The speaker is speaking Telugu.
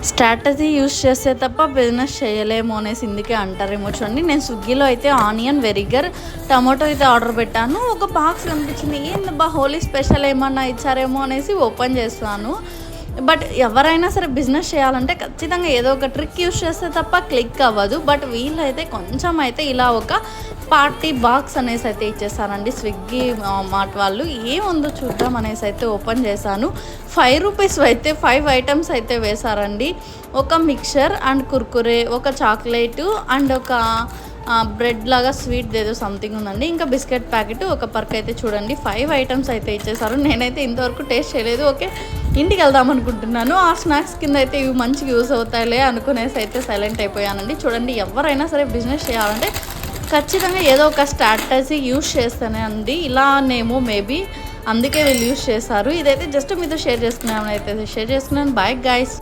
స్ట్రాటజీ యూస్ చేస్తే తప్ప బిజినెస్ చేయలేము అనేసి ఇందుకే అంటారేమో. చూడండి, నేను స్విగ్గీలో అయితే ఆనియన్, వెరిగర్, టమాటో అయితే ఆర్డర్ పెట్టాను. ఒక బాక్స్ కనిపించింది, ఏందబ్బా హోలీ స్పెషల్ ఏమన్నా ఇచ్చారేమో అనేసి ఓపెన్ చేస్తాను. బట్ ఎవరైనా సరే బిజినెస్ చేయాలంటే ఖచ్చితంగా ఏదో ఒక ట్రిక్ యూస్ చేస్తే తప్ప క్లిక్ అవ్వదు. బట్ వీళ్ళైతే కొంచెం అయితే ఇలా ఒక పార్టీ బాక్స్ అనేసి అయితే ఇచ్చేసానండి స్విగ్గీ మార్ట్ వాళ్ళు. ఏముందో చూద్దాం అనేసి అయితే ఓపెన్ చేశాను. 5 రూపీస్ అయితే 5 ఐటమ్స్ అయితే వేశారండి. ఒక మిక్చర్ అండ్ కుర్కురే, ఒక చాక్లెట్ అండ్ ఒక బ్రెడ్ లాగా స్వీట్ ఏదో సంథింగ్ ఉందండి. ఇంకా బిస్కెట్ ప్యాకెట్, ఒక పర్క్ అయితే చూడండి 5 ఐటమ్స్ అయితే ఇచ్చేసారు. నేనైతే ఇంతవరకు టేస్ట్ చేయలేదు. ఓకే, ఇంటికి వెళ్దాం అనుకుంటున్నాను. ఆ స్నాక్స్ కింద అయితే ఇవి మంచిగా యూస్ అవుతాయిలే అనుకునేసి అయితే సైలెంట్ అయిపోయానండి. చూడండి, ఎవరైనా సరే బిజినెస్ చేయాలంటే ఖచ్చితంగా ఏదో ఒక స్ట్రాటజీ యూస్ చేస్తేనే అండి. ఇలానేమో మేబీ అందుకే వీళ్ళు యూస్ చేశారు. ఇదైతే జస్ట్ మీతో షేర్ చేసుకున్నాను. అయితే షేర్ చేసుకున్నాను. Bye guys.